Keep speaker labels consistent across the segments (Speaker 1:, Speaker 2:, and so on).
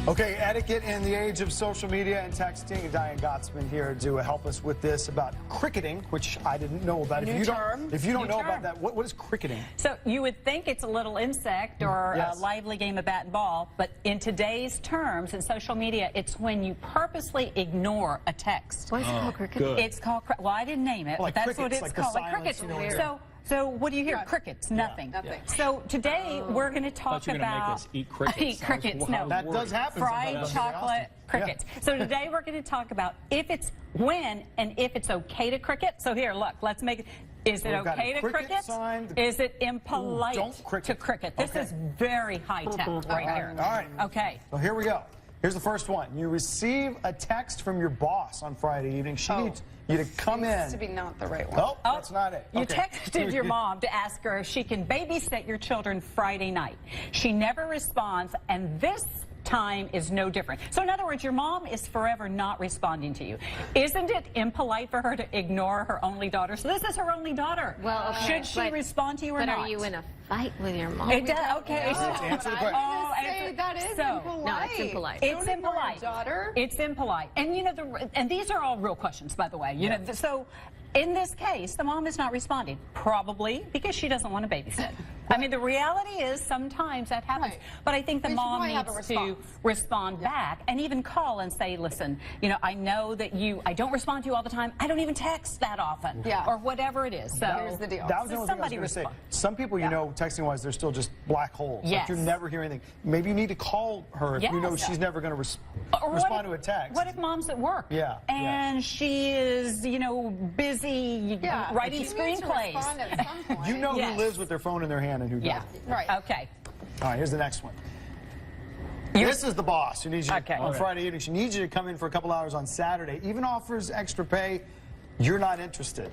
Speaker 1: Okay, etiquette in the age of social media and texting. Diane Gottsman here to help us with this about cricketing, which I didn't know about. If you don't know about that, what is cricketing?
Speaker 2: So you would think it's a little insect or a lively game of bat and ball, but in today's terms in social media, it's when you purposely ignore a text.
Speaker 3: Why is it called cricket?
Speaker 1: Good.
Speaker 2: It's called, well, I didn't name it,
Speaker 1: Like
Speaker 2: but that's
Speaker 1: crickets,
Speaker 2: what it's
Speaker 1: like
Speaker 2: called.
Speaker 1: the
Speaker 2: Like
Speaker 1: silence,
Speaker 2: crickets.
Speaker 1: you know,
Speaker 2: So what do you hear? Crickets, nothing.
Speaker 3: Nothing.
Speaker 2: So today we're going to talk
Speaker 4: You're
Speaker 2: about
Speaker 4: gonna make us eat crickets.
Speaker 2: eat crickets. No,
Speaker 1: That does happen.
Speaker 2: fried
Speaker 1: sometimes.
Speaker 2: chocolate crickets. So today we're going to talk about when and if it's okay to cricket. So here, look, let's make it. Is it okay to cricket? Is it impolite to cricket? This is very high tech right here.
Speaker 1: All right.
Speaker 2: Okay.
Speaker 1: So here we go. Here's the first one. You receive a text from your boss on Friday evening. She needs you to come in.
Speaker 3: Seems to be not the right one.
Speaker 1: Oh, that's not it.
Speaker 2: You
Speaker 1: Okay.
Speaker 2: texted your mom to ask her if she can babysit your children Friday night. She never responds, and this time is no different. So in other words, your mom is forever not responding to you. Isn't it impolite for her to ignore her only daughter? So this is her only daughter.
Speaker 3: Well, okay,
Speaker 2: should she respond to you or
Speaker 3: but
Speaker 2: not?
Speaker 3: are you in a fight with your mom?
Speaker 2: It does. Okay.
Speaker 1: Answer the question.
Speaker 3: That is impolite.
Speaker 2: No,
Speaker 3: it's impolite.
Speaker 2: It's impolite.
Speaker 3: Daughter.
Speaker 2: It's impolite. And you know, and these are all real questions, by the way. You know, so in this case, the mom is not responding, probably because she doesn't want to babysit. I mean, the reality is sometimes that happens.
Speaker 3: Right.
Speaker 2: But I think the mom needs to respond
Speaker 3: Yeah.
Speaker 2: back and even call and say, listen, you know, I know that I don't respond to you all the time. I don't even text that often.
Speaker 3: Yeah.
Speaker 2: Or whatever it is. So
Speaker 3: here's the deal.
Speaker 1: That was the only thing I was
Speaker 2: somebody
Speaker 1: going to say.
Speaker 2: respond.
Speaker 1: Some people, you know, texting-wise, they're still just black holes.
Speaker 2: Yes.
Speaker 1: Like you never hear anything. Maybe you need to call her if you know she's never going to respond to a text.
Speaker 2: What if mom's at work?
Speaker 1: Yeah.
Speaker 2: And she is, you know, busy writing
Speaker 3: She needs to
Speaker 2: screenplays.
Speaker 3: respond at some point.
Speaker 1: You know
Speaker 2: Yes.
Speaker 1: who lives with their phone in their hand and who doesn't.
Speaker 3: Right.
Speaker 2: Okay.
Speaker 1: All right, here's the next one. This is the boss who needs you on Friday evening. She needs you to come in for a couple hours on Saturday. Even offers extra pay. You're not interested.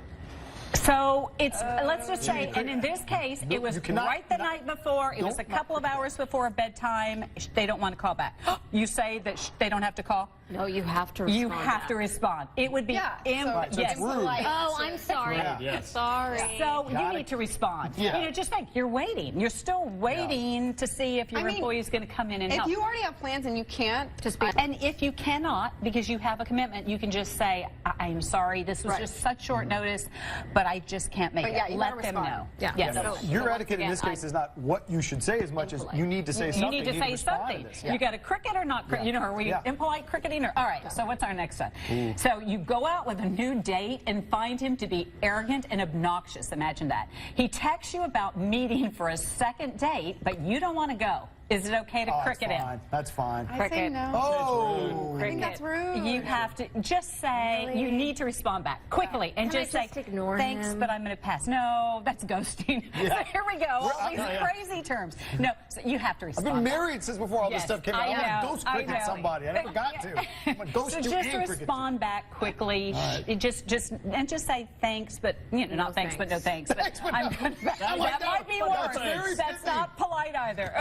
Speaker 2: So it's, let's just say, and in this case, it was right the night before. It was a couple of hours before bedtime. They don't want to call back. You say that they don't have to call?
Speaker 3: No, you have to respond.
Speaker 2: You have to respond. It would be
Speaker 1: So it's rude.
Speaker 3: Oh, I'm sorry.
Speaker 4: Yes.
Speaker 3: Sorry.
Speaker 2: So you need to respond.
Speaker 1: Yeah.
Speaker 2: You know, just think, you're waiting. You're still waiting to see if your employee is going to come in and help.
Speaker 3: If you already have plans and you can't, just be.
Speaker 2: And if you cannot, because you have a commitment, you can just say, I'm sorry, this was just such short notice, but I just can't make it.
Speaker 3: you
Speaker 2: Let
Speaker 3: gotta
Speaker 2: them
Speaker 3: respond.
Speaker 2: know.
Speaker 3: Yeah.
Speaker 2: Yes.
Speaker 1: Your etiquette in this case is not what you should say as much as you need to say something.
Speaker 2: You need to say
Speaker 1: respond
Speaker 2: something.
Speaker 1: to this.
Speaker 2: You got to cricket or not cricket? You know, are we impolite cricketing? All right, so what's our next one? So you go out with a new date and find him to be arrogant and obnoxious. Imagine that. He texts you about meeting for a second date, but you don't want to go. Is it okay to cricket him?
Speaker 1: That's fine.
Speaker 3: I say no.
Speaker 1: Oh,
Speaker 3: I think that's rude.
Speaker 2: You have to just say, you need to respond back quickly and just say,
Speaker 3: ignore
Speaker 2: thanks,
Speaker 3: him?
Speaker 2: but I'm going to pass. No, that's ghosting. So here we go. All these crazy terms. No, so you have to respond.
Speaker 1: I've been married since before all this stuff came out. I want to ghost cricket somebody. I never got to. I'm a ghost
Speaker 2: so
Speaker 1: you
Speaker 2: just
Speaker 1: and
Speaker 2: respond back quickly. Just say thanks, but you know, not thanks, but no thanks. I'm good. That might be worse. That's not polite either.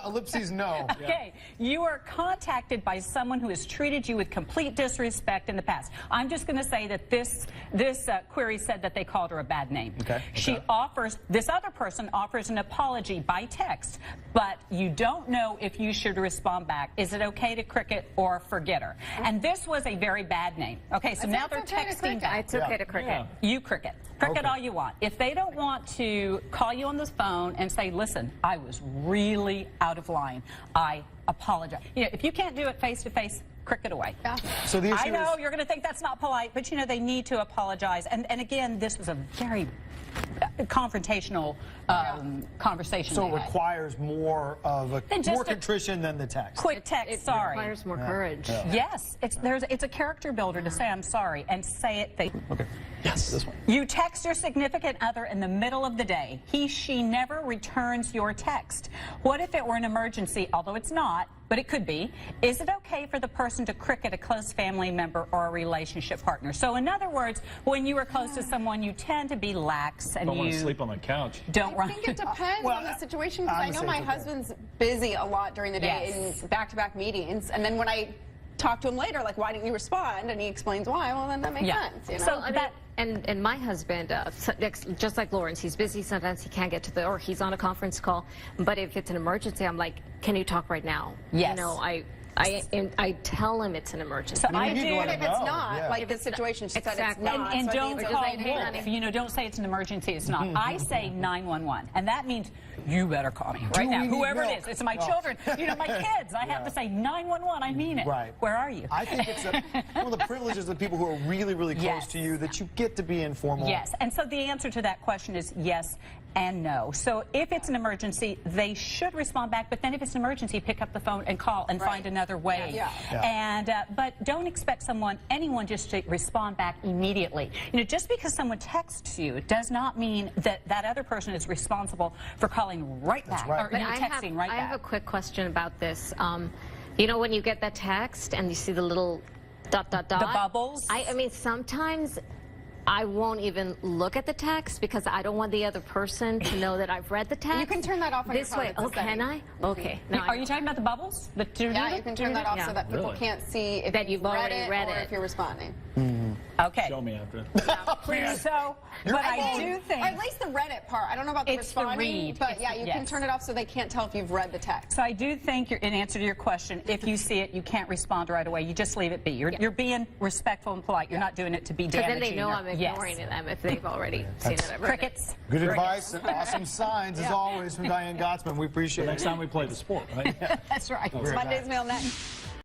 Speaker 1: Ellipses, no.
Speaker 2: Okay, you are contacted by someone who has treated you with complete disrespect in the past. I'm just going to say that this query said that they called her a bad name. This other person offers an apology by text, but you don't know if you should respond back. Is it okay to cricket or forget her? And this was a very bad name. Okay, so now they're texting back.
Speaker 3: It's okay to cricket.
Speaker 2: You cricket. Cricket all you want. If they don't want to call you on the phone and say, listen, I was really out of line, I apologize. You know, if you can't do it face to face, cricket away.
Speaker 1: So the issue
Speaker 2: I know you're going to think that's not polite, but you know they need to apologize. And again, this was a very confrontational conversation.
Speaker 1: So it requires more of more contrition than the text.
Speaker 2: Quick text, sorry.
Speaker 3: It requires more courage.
Speaker 2: Yes, it's a character builder to say I'm sorry and say it.
Speaker 1: Okay. Yes, this one.
Speaker 2: You text your significant other in the middle of the day. She never returns your text. What if it were an emergency, although it's not, but it could be? Is it okay for the person to cricket a close family member or a relationship partner? So in other words, when you are close to someone, you tend to be lax and
Speaker 4: don't want to sleep on the couch.
Speaker 2: Don't run.
Speaker 3: I think it depends on the situation, because I know my husband's busy a lot during the day in back-to-back meetings, and then when I talk to him later, like, why didn't you respond? And he explains why. Well, then that makes sense. You know?
Speaker 2: So
Speaker 5: And my husband, just like Lawrence, he's busy. Sometimes he can't get to or he's on a conference call. But if it's an emergency, I'm like, can you talk right now?
Speaker 2: Yes.
Speaker 5: You know, I tell him it's an emergency.
Speaker 2: So I do.
Speaker 3: If it's not,
Speaker 1: yeah.
Speaker 3: like this situation, she said it's not.
Speaker 2: And
Speaker 3: so
Speaker 2: don't
Speaker 3: it's
Speaker 2: call
Speaker 3: like, hey,
Speaker 2: Wolf.
Speaker 3: honey.
Speaker 2: You know, don't say it's an emergency. It's not. I say 911, and that means you better call me right now.
Speaker 1: we need
Speaker 2: Whoever
Speaker 1: milk?
Speaker 2: it is, it's my children. You know, my kids. I have to say 911. I mean it.
Speaker 1: Right.
Speaker 2: Where are you?
Speaker 1: I think it's one of the privileges of people who are really, really close
Speaker 2: Yes.
Speaker 1: to you that you get to be informal.
Speaker 2: Yes, and so the answer to that question is yes and no. So if it's an emergency, they should respond back, but then if it's an emergency, pick up the phone and call and find another way.
Speaker 3: Yeah.
Speaker 2: And but don't expect anyone just to respond back immediately. You know, just because someone texts you does not mean that that other person is responsible for calling right back
Speaker 1: right.
Speaker 2: or
Speaker 5: But
Speaker 2: texting right
Speaker 5: I
Speaker 2: back.
Speaker 5: have a quick question about this. You know, when you get that text and you see the little ... The
Speaker 2: bubbles?
Speaker 5: I mean, sometimes I won't even look at the text because I don't want the other person to know that I've read the text.
Speaker 3: You can turn that off on your
Speaker 5: this
Speaker 3: phone.
Speaker 5: way.
Speaker 3: It's a
Speaker 5: Oh, can
Speaker 3: setting.
Speaker 5: I? Okay. No,
Speaker 2: Are you talking about the bubbles?
Speaker 3: Yeah, you can turn that off
Speaker 5: Yeah.
Speaker 3: so that people
Speaker 4: Really?
Speaker 3: can't see if
Speaker 5: That you've already
Speaker 3: read it
Speaker 5: read
Speaker 3: or
Speaker 5: it.
Speaker 3: if you're responding.
Speaker 2: Okay.
Speaker 4: Show me after.
Speaker 2: Please. So, but I do think.
Speaker 3: Or at least the Reddit part. I don't know about the
Speaker 2: It's the
Speaker 3: responding,
Speaker 2: read.
Speaker 3: but
Speaker 2: It's
Speaker 3: yeah,
Speaker 2: the-
Speaker 3: you can
Speaker 2: yes.
Speaker 3: turn it off so they can't tell if you've read the text.
Speaker 2: So I do think, in answer to your question, if you see it, you can't respond right away. You just leave it be. You're being respectful and polite. You're not doing it to be
Speaker 5: Because
Speaker 2: damaging.
Speaker 5: then they know
Speaker 2: or-
Speaker 5: I'm ignoring them if they've already seen it. I've read it.
Speaker 2: Crickets.
Speaker 1: Good advice and awesome signs, as always, from Diane Gottsman. We appreciate it.
Speaker 4: Next time we play the sport, right?
Speaker 2: That's right.
Speaker 3: Monday's Mail next.